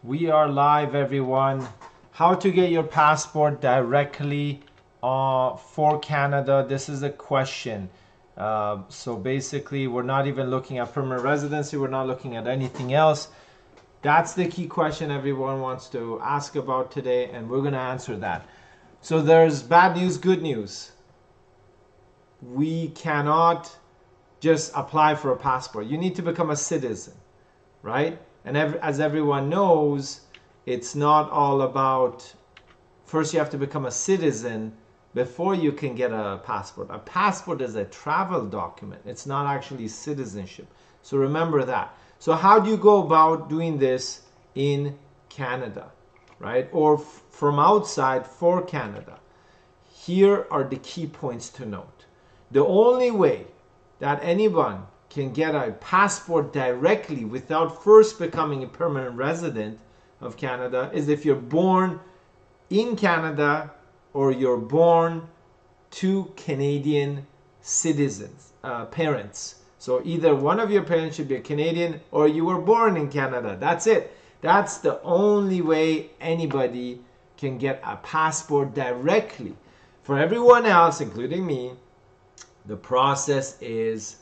We are live, everyone. How to get your passport directly for Canada? This is a question. So basically, we're not even looking at permanent residency. We're not looking at anything else. That's the key question everyone wants to ask about today, and we're going to answer that. So there's bad news, good news. We cannot just apply for a passport. You need to become a citizen, right? And as everyone knows, it's not all about, first you have to become a citizen before you can get a passport. A passport is a travel document. It's not actually citizenship. So remember that. So how do you go about doing this in Canada, right? Or from outside for Canada? Here are the key points to note. The only way that anyone can get a passport directly without first becoming a permanent resident of Canada is if you're born in Canada or you're born to Canadian citizens, parents. So either one of your parents should be a Canadian or you were born in Canada. That's it. That's the only way anybody can get a passport directly. For everyone else, including me, the process is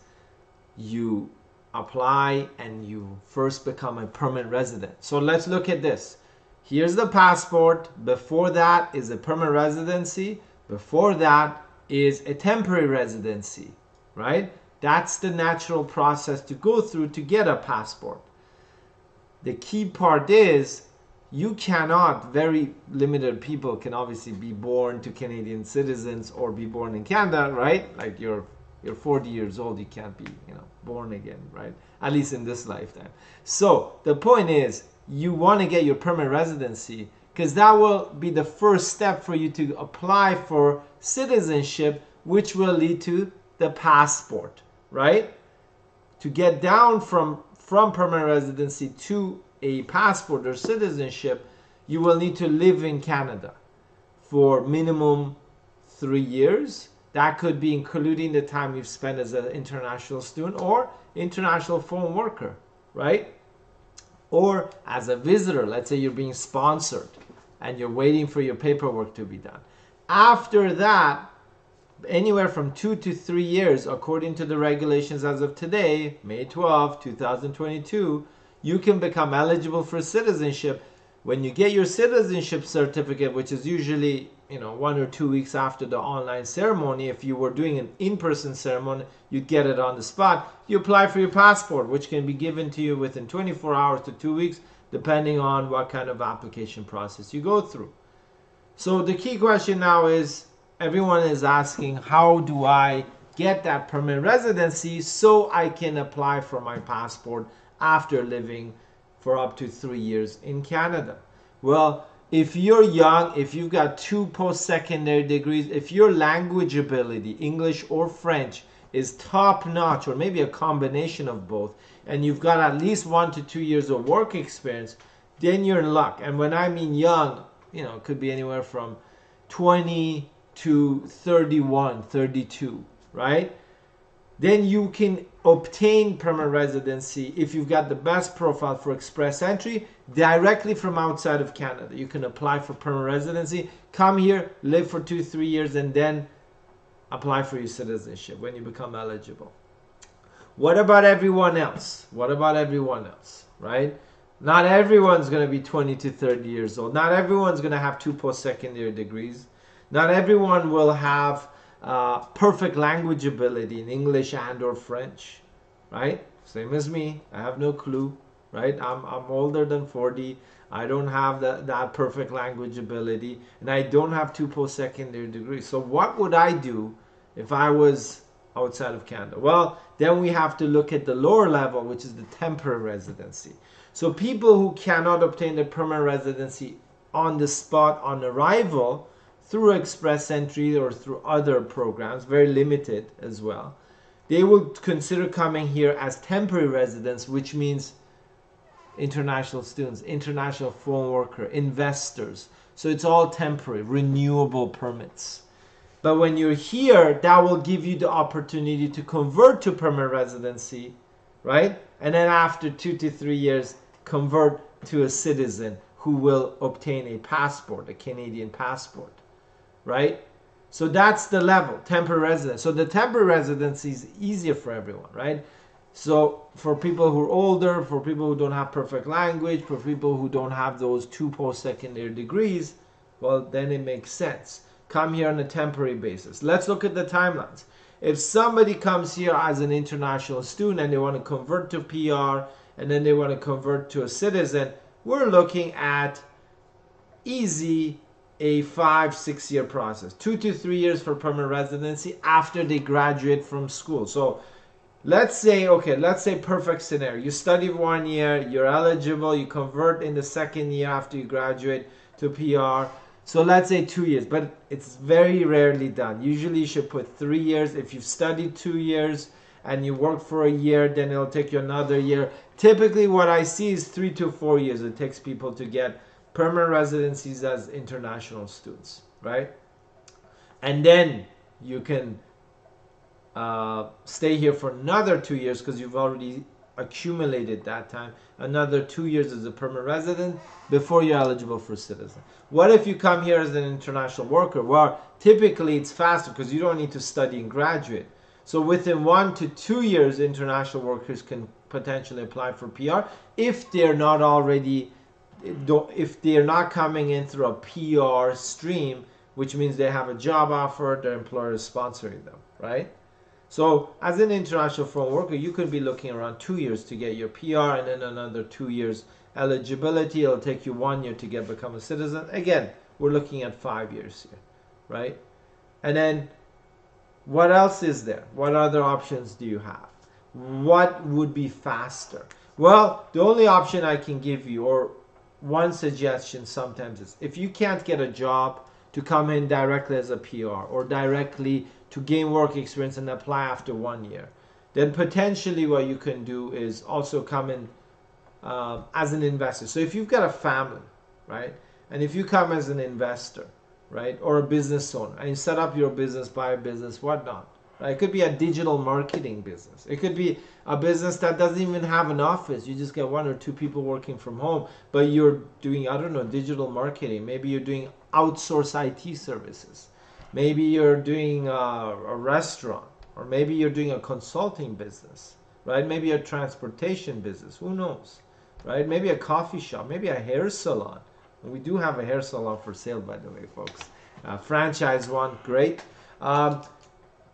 you apply and you first become a permanent resident. So let's look at this. Here's the passport. Before that is a permanent residency. Before that is a temporary residency, right? That's the natural process to go through to get a passport. The key part is you cannot, very limited people can obviously be born to Canadian citizens or be born in Canada, right? Like you're 40 years old, you can't be, born again, right? At least in this lifetime. So the point is, you want to get your permanent residency because that will be the first step for you to apply for citizenship, which will lead to the passport, right? To get down from permanent residency to a passport or citizenship, you will need to live in Canada for minimum 3 years. That could be including the time you've spent as an international student or international foreign worker, right? Or as a visitor, let's say you're being sponsored and you're waiting for your paperwork to be done. After that, anywhere from 2 to 3 years, according to the regulations as of today, May 12, 2022, you can become eligible for citizenship. When you get your citizenship certificate, which is usually 1 or 2 weeks after the online ceremony, if you were doing an in-person ceremony, you'd get it on the spot. You apply for your passport, which can be given to you within 24 hours to 2 weeks, depending on what kind of application process you go through. So the key question now is, everyone is asking, how do I get that permanent residency so I can apply for my passport after living for up to 3 years in Canada? Well, if you're young, if you've got 2 post-secondary degrees, if your language ability, English or French, is top-notch, or maybe a combination of both, and you've got at least 1 to 2 years of work experience, then you're in luck. And when I mean young, it could be anywhere from 20 to 31, 32, right? Then you can obtain permanent residency if you've got the best profile for express entry directly from outside of Canada. You can apply for permanent residency, come here, live for 2-3 years, and then apply for your citizenship when you become eligible. What about everyone else? What about everyone else, right? Not everyone's going to be 20 to 30 years old. Not everyone's going to have 2 post-secondary degrees. Not everyone will have perfect language ability in English and or French, right? Same as me. I have no clue, right? I'm older than 40. I don't have that perfect language ability, and I don't have 2 post-secondary degrees. So what would I do if I was outside of Canada? Well, then we have to look at the lower level, which is the temporary residency. So people who cannot obtain the permanent residency on the spot on arrival through express entry or through other programs, very limited as well, they will consider coming here as temporary residents, which means international students, international foreign worker, investors. So it's all temporary, renewable permits. But when you're here, that will give you the opportunity to convert to permanent residency, right? And then after 2 to 3 years, convert to a citizen who will obtain a passport, a Canadian passport, right? So that's the level, temporary residence. So the temporary residency is easier for everyone, right? So for people who are older, for people who don't have perfect language, for people who don't have those 2 post-secondary degrees, well, then it makes sense. Come here on a temporary basis. Let's look at the timelines. If somebody comes here as an international student and they want to convert to PR and then they want to convert to a citizen, we're looking at easy a 5-6 year process. 2 to 3 years for permanent residency after they graduate from school. So let's say, okay, let's say perfect scenario. You study 1 year, you're eligible, you convert in the 2nd year after you graduate to PR. So let's say 2 years, but it's very rarely done. Usually you should put 3 years. If you've studied 2 years and you work for a year, then it'll take you another year. Typically what I see is 3 to 4 years it takes people to get permanent residencies as international students, right? And then you can stay here for another 2 years because you've already accumulated that time. Another 2 years as a permanent resident before you're eligible for citizen. What if you come here as an international worker? Well, typically it's faster because you don't need to study and graduate. So within 1 to 2 years, international workers can potentially apply for PR if they're not already, if they're not coming in through a PR stream, which means they have a job offer, their employer is sponsoring them, right? So as an international foreign worker, you could be looking around 2 years to get your PR and then another 2 years eligibility. It'll take you 1 year to become a citizen. Again, we're looking at 5 years here, right? And then what else is there? What other options do you have? What would be faster? Well, the only option I can give you, or one suggestion sometimes, is if you can't get a job, to come in directly as a PR or directly to gain work experience and apply after 1 year. Then potentially what you can do is also come in as an investor. So if you've got a family, right, and if you come as an investor, right, or a business owner, and you set up your business, buy a business, whatnot, right? It could be a digital marketing business. It could be a business that doesn't even have an office. You just get 1 or 2 people working from home, but you're doing, I don't know, digital marketing. Maybe you're doing outsource IT services. Maybe you're doing a restaurant, or maybe you're doing a consulting business, right? Maybe a transportation business, who knows, right? Maybe a coffee shop, maybe a hair salon. And we do have a hair salon for sale, by the way, folks. Franchise one, great.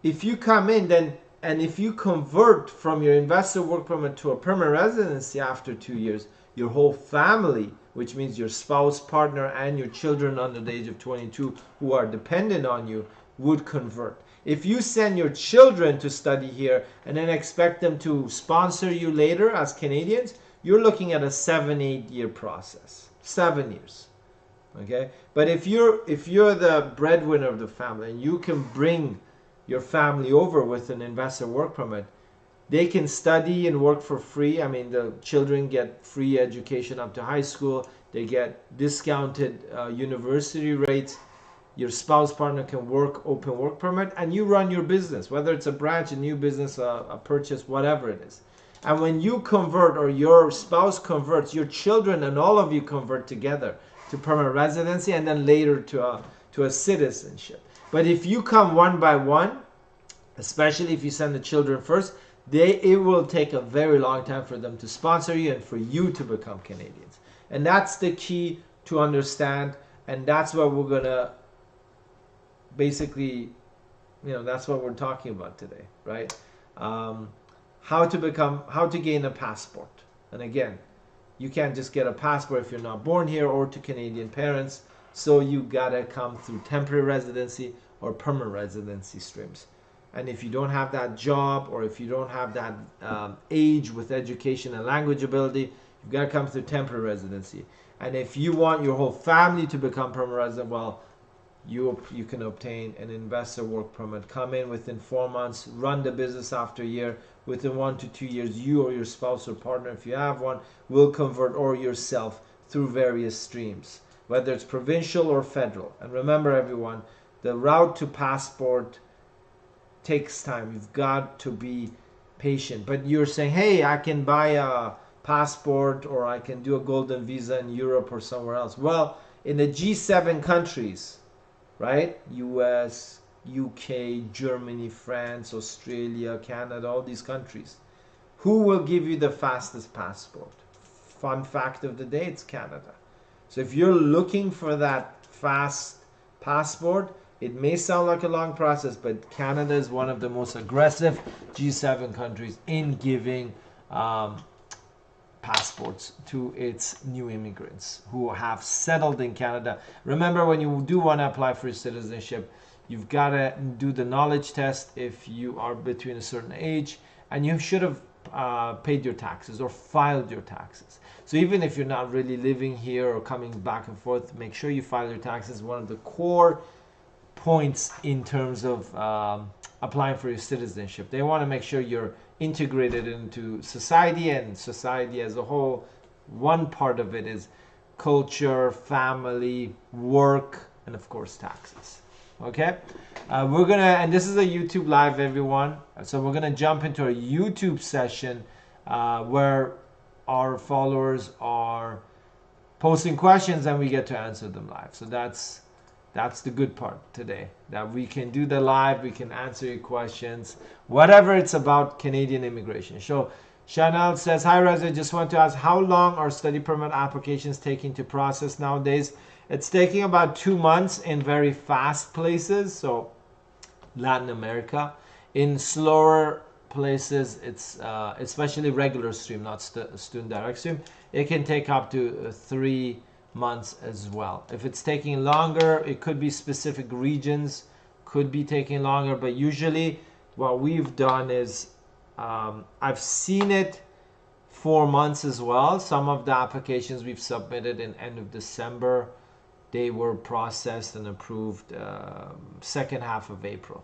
If you come in then, and if you convert from your investor work permit to a permanent residency after 2 years, your whole family, which means your spouse, partner, and your children under the age of 22 who are dependent on you, would convert. If you send your children to study here and then expect them to sponsor you later as Canadians, you're looking at a 7-8 year process. 7 years. Okay? But if you're the breadwinner of the family and you can bring your family over with an investor work permit, they can study and work for free. I mean, the children get free education up to high school. They get discounted university rates. Your spouse partner can work open work permit, and you run your business, whether it's a branch, a new business, a purchase, whatever it is. And when you convert, or your spouse converts, your children and all of you convert together to permanent residency and then later to a citizenship. But if you come one by one, especially if you send the children first, it will take a very long time for them to sponsor you and for you to become Canadians. And that's the key to understand, and that's what we're gonna basically, that's what we're talking about today, right? How to gain a passport. And again, you can't just get a passport if you're not born here or to Canadian parents, so you gotta come through temporary residency or permanent residency streams. And if you don't have that job, or if you don't have that age with education and language ability, you've got to come through temporary residency. And if you want your whole family to become permanent resident, well, you can obtain an investor work permit. Come in within 4 months, run the business after a year. Within 1 to 2 years, you or your spouse or partner, if you have one, will convert, or yourself, through various streams, whether it's provincial or federal. And remember, everyone, the route to passport takes time. You've got to be patient. But you're saying, hey, I can buy a passport, or I can do a golden visa in Europe or somewhere else. Well, in the G7 countries, right? US, UK, Germany, France, Australia, Canada, all these countries. Who will give you the fastest passport? Fun fact of the day, it's Canada. So if you're looking for that fast passport, it may sound like a long process, but Canada is one of the most aggressive G7 countries in giving passports to its new immigrants who have settled in Canada. Remember, when you do want to apply for citizenship, you've got to do the knowledge test if you are between a certain age, and you should have paid your taxes or filed your taxes. So even if you're not really living here or coming back and forth, make sure you file your taxes. One of the core points in terms of applying for your citizenship. They want to make sure you're integrated into society, and society as a whole. One part of it is culture, family, work, and of course taxes. Okay, we're gonna, and this is a YouTube live, everyone, so we're gonna jump into a YouTube session where our followers are posting questions and we get to answer them live. So that's the good part today, that we can do the live, we can answer your questions, whatever it's about Canadian immigration. So Chanel says, hi Reza, just want to ask, how long are study permit applications taking to process nowadays? It's taking about 2 months in very fast places, so Latin America. In slower places, it's especially regular stream, not student direct stream, it can take up to 3 months as well. If it's taking longer, it could be specific regions, could be taking longer, but usually what we've done is I've seen it 4 months as well. Some of the applications we've submitted in end of December, they were processed and approved second half of April.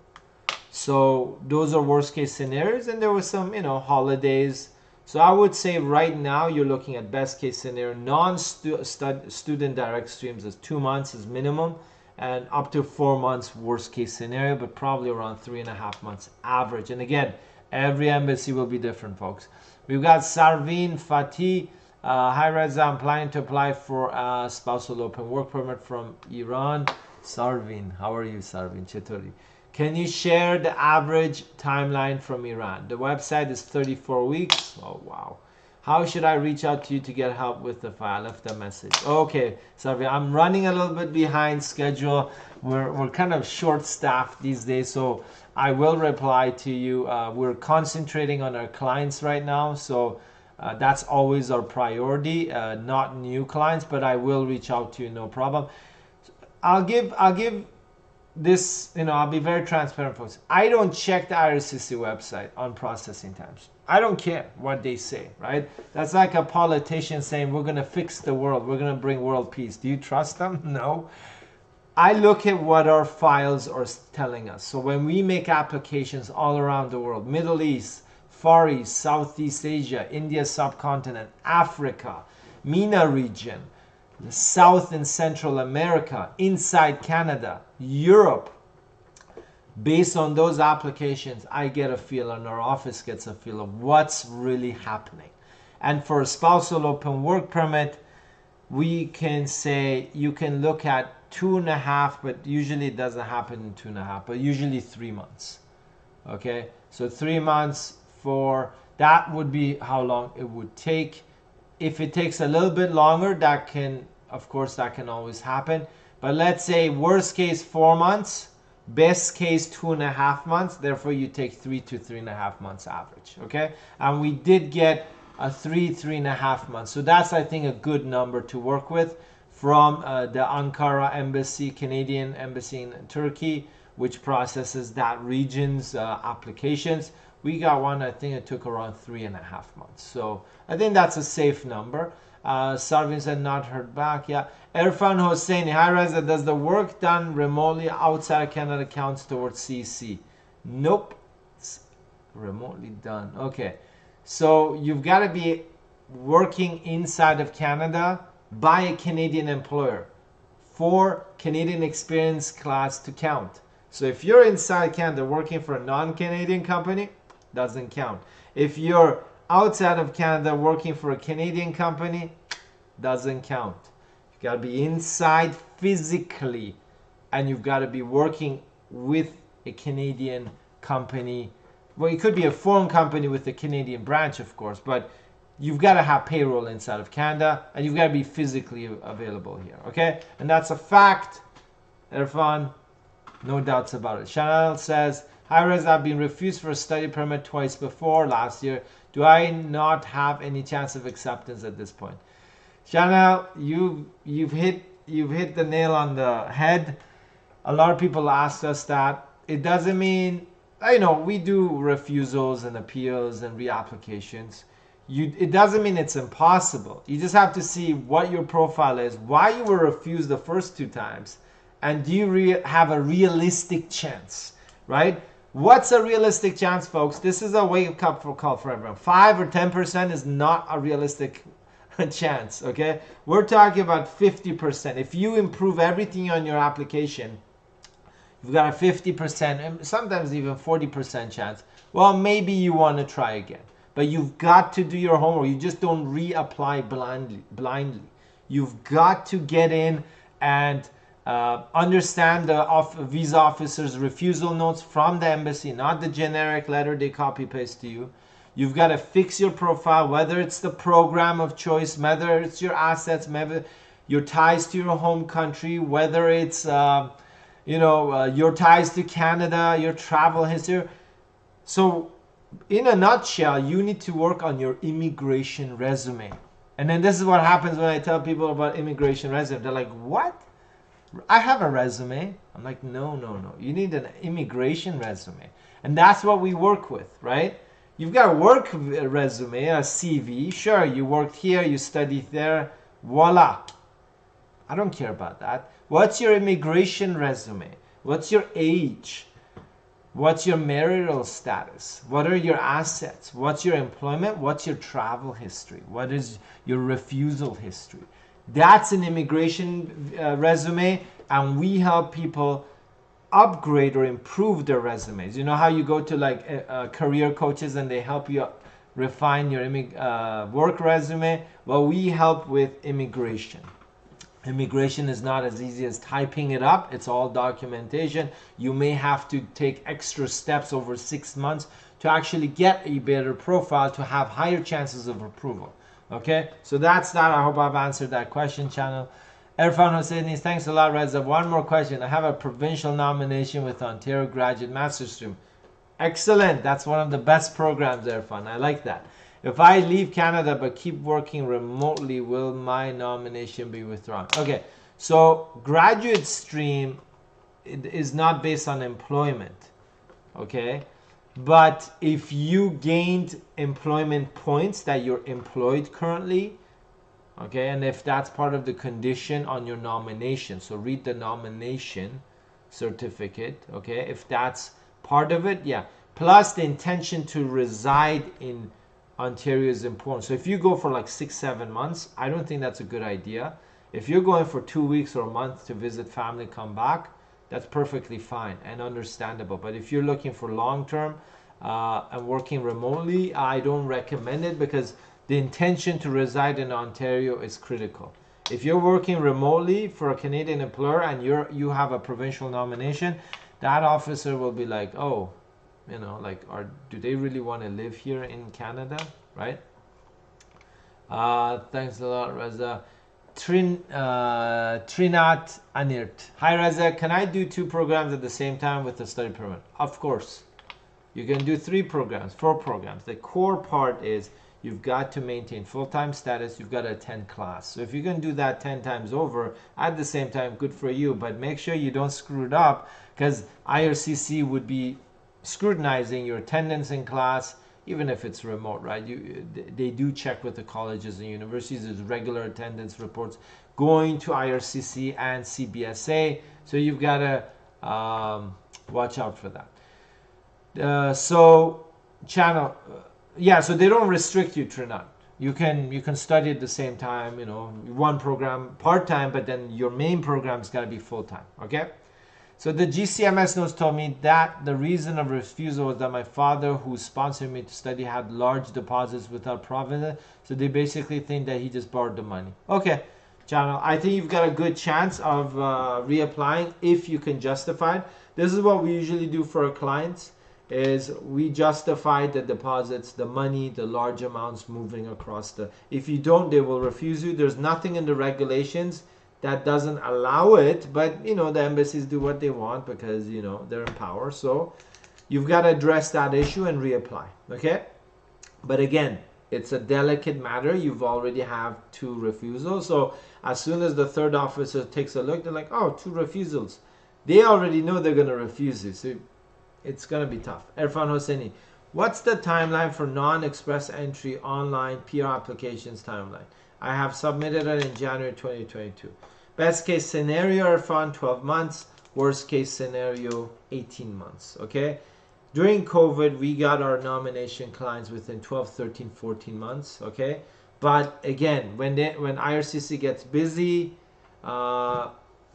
So those are worst case scenarios, and there was some, holidays. So I would say right now you're looking at best case scenario. Non-student direct streams is 2 months is minimum, and up to 4 months worst case scenario, but probably around 3.5 months average. And again, every embassy will be different, folks. We've got Sarveen Fatih. Hi Reza, I'm planning to apply for a spousal open work permit from Iran. Sarveen, how are you, Sarveen? Chetori. Can you share the average timeline from Iran? The website is 34 weeks. Oh, wow. How should I reach out to you to get help with the file? I left a message. Okay, Sarveen, I'm running a little bit behind schedule. We're kind of short-staffed these days, so I will reply to you. We're concentrating on our clients right now, so that's always our priority, not new clients, but I will reach out to you, no problem. I'll give this, I'll be very transparent, folks. I don't check the IRCC website on processing times. I don't care what they say, right? That's like a politician saying, we're going to fix the world, we're going to bring world peace. Do you trust them? No. I look at what our files are telling us. So when we make applications all around the world, Middle East, Far East, Southeast Asia, India subcontinent, Africa, MENA region, South and Central America, inside Canada, Europe, based on those applications, I get a feel, and our office gets a feel of what's really happening. And for a spousal open work permit, we can say you can look at 2.5, but usually it doesn't happen in 2.5, but usually 3 months. Okay, so 3 months for that would be how long it would take. If it takes a little bit longer, that can, of course, that can always happen. But let's say worst case 4 months, best case 2.5 months. Therefore, you take 3 to 3.5 months average. Okay, and we did get a 3.5 months. So that's, I think, a good number to work with from the Ankara embassy, Canadian embassy in Turkey, which processes that region's applications. We got one, I think it took around 3.5 months. So I think that's a safe number. Sarvin said not heard back. Yeah. Irfan Hosseini, hi Reza, does the work done remotely outside of Canada counts towards CC? Nope. It's remotely done. Okay. So you've got to be working inside of Canada by a Canadian employer for Canadian experience class to count. So if you're inside Canada working for a non-Canadian company, doesn't count. If you're outside of Canada working for a Canadian company, doesn't count. You got to be inside physically, and you've got to be working with a Canadian company. Well, it could be a foreign company with a Canadian branch, of course, but you've got to have payroll inside of Canada, and you've got to be physically available here, okay? And that's a fact, Irfan, no doubts about it. Chanel says, hi Reza, I've been refused for a study permit twice before last year. Do I not have any chance of acceptance at this point? Chanel, you've hit the nail on the head. A lot of people ask us that. It doesn't mean, I know we do refusals and appeals and reapplications. It doesn't mean it's impossible. You just have to see what your profile is, why you were refused the first 2 times, and do you have a realistic chance, right? What's a realistic chance, folks? This is a wake-up call for everyone. 5 or 10% is not a realistic chance, okay? We're talking about 50%. If you improve everything on your application, you've got a 50% and sometimes even 40% chance. Well, maybe you want to try again. But you've got to do your homework. You just don't reapply blindly. You've got to get in and understand the visa officer's refusal notes from the embassy, not the generic letter they copy paste to you. You've got to fix your profile, whether it's the program of choice, whether it's your assets, whether your ties to your home country, whether it's your ties to Canada, your travel history. So in a nutshell, you need to work on your immigration resume. And then this is what happens when I tell people about immigration resume. They're like, what? I have a resume. I'm like, no. You need an immigration resume. And that's what we work with, right? You've got a work resume, a CV. Sure, you worked here, you studied there. Voila. I don't care about that. What's your immigration resume? What's your age? What's your marital status? What are your assets? What's your employment? What's your travel history? What is your refusal history? That's an immigration resume, and we help people upgrade or improve their resumes. You know how you go to like career coaches and they help you refine your work resume? Well, we help with immigration. Immigration is not as easy as typing it up. It's all documentation. You may have to take extra steps over 6 months to actually get a better profile to have higher chances of approval. Okay, so that's that. I hope I've answered that question, channel. Irfan Hosseini, thanks a lot, Reza. One more question. I have a provincial nomination with Ontario Graduate Master's Stream. Excellent. That's one of the best programs, Irfan. I like that. If I leave Canada but keep working remotely, will my nomination be withdrawn? Okay, so graduate stream is not based on employment, okay? But if you gained employment points that you're employed currently, okay, and if that's part of the condition on your nomination, so read the nomination certificate, okay? If that's part of it, yeah. Plus the intention to reside in Ontario is important. So if you go for like 6-7 months, I don't think that's a good idea. If you're going for 2 weeks or a month to visit family, come back, that's perfectly fine and understandable. But if you're looking for long term and working remotely, I don't recommend it because the intention to reside in Ontario is critical. If you're working remotely for a Canadian employer and you have a provincial nomination, that officer will be like, oh, you know, like, do they really want to live here in Canada, right? Thanks a lot, Reza. Trinat Anirt. Hi, Reza. Can I do 2 programs at the same time with a study permit? Of course. You can do 3 programs, 4 programs. The core part is you've got to maintain full-time status. You've got to attend class. So if you can do that 10 times over at the same time, good for you. But make sure you don't screw it up because IRCC would be scrutinizing your attendance in class, even if it's remote, right? They do check with the colleges and universities. There's regular attendance reports going to IRCC and CBSA, so you've got to watch out for that. So channel, yeah, so they don't restrict you, Trinat. You can study at the same time, one program part-time, but then your main program's got to be full-time, okay? So the GCMS notes told me that the reason of refusal was that my father, who sponsored me to study, had large deposits without provenance. So they basically think that he just borrowed the money. Okay, channel. I think you've got a good chance of reapplying if you can justify it. This is what we usually do for our clients, is we justify the deposits, the money, the large amounts moving across the... If you don't, they will refuse you. There's nothing in the regulations that doesn't allow it, but you know, the embassies do what they want because, you know, they're in power. So you've got to address that issue and reapply. Okay, but again, it's a delicate matter. You've already have 2 refusals, so as soon as the third officer takes a look, they're like, oh, 2 refusals. They already know they're going to refuse you, so it's going to be tough. Irfan Hosseini, what's the timeline for non-express entry online PR applications timeline? I have submitted it in January 2022. Best case scenario, Irfan, 12 months. Worst case scenario, 18 months. Okay. During COVID, we got our nomination clients within 12, 13, 14 months. Okay. But again, when IRCC gets busy,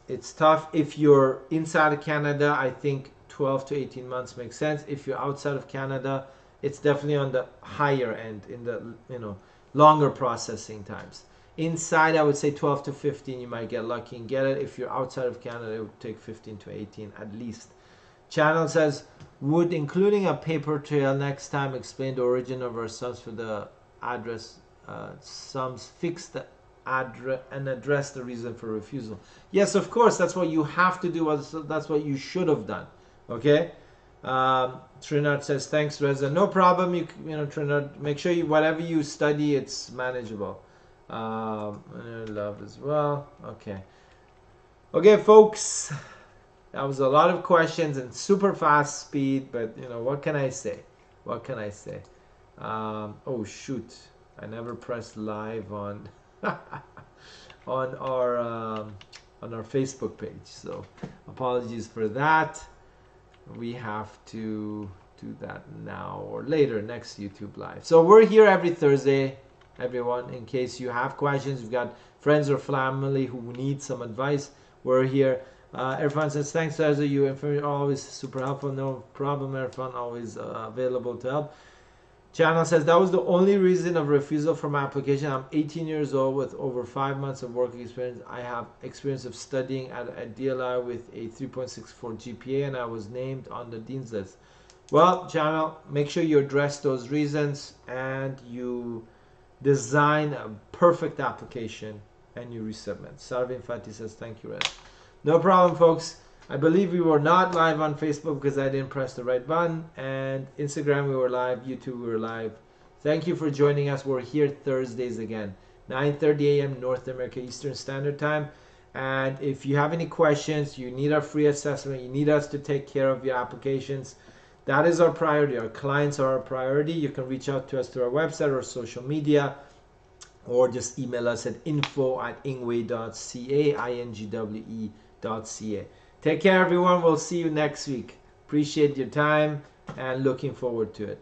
it's tough. If you're inside of Canada, I think 12 to 18 months makes sense. If you're outside of Canada, it's definitely on the higher end, in the, you know, longer processing times. Inside, I would say 12 to 15, you might get lucky and get it. If you're outside of Canada, it would take 15 to 18 at least. Channel says, would including a paper trail next time explain the origin of our sums for the address sums, fix the address and address the reason for refusal? Yes, of course, that's what you have to do. That's what you should have done. Okay. Trinard says, thanks, Reza. No problem. You know, Trinard, make sure you, whatever you study, it's manageable. Love as well. Okay, folks, that was a lot of questions and super fast speed, but you know, what can I say? Oh shoot, I never pressed live on on our Facebook page, so apologies for that. We have to do that now or later, next YouTube live. So we're here every Thursday, everyone. In case you have questions, you've got friends or family who need some advice, we're here. Irfan says, thanks, Reza. You are always super helpful. No problem, Irfan. Always available to help. Channel says, that was the only reason of refusal from application. I'm 18 years old with over 5 months of work experience. I have experience of studying at a DLI with a 3.64 GPA, and I was named on the Dean's list. Well, Channel, make sure you address those reasons and you design a perfect application and you resubmit. Sarvin Fati says, thank you, Rez. No problem, folks. I believe we were not live on Facebook because I didn't press the right button, and Instagram we were live, YouTube we were live. Thank you for joining us. We're here Thursdays again, 9:30 a.m. North America Eastern Standard Time. And if you have any questions, you need our free assessment, you need us to take care of your applications, that is our priority. Our clients are our priority. You can reach out to us through our website or social media, or just email us at info@ingwe.ca, ingwe.ca. Take care, everyone. We'll see you next week. Appreciate your time and looking forward to it.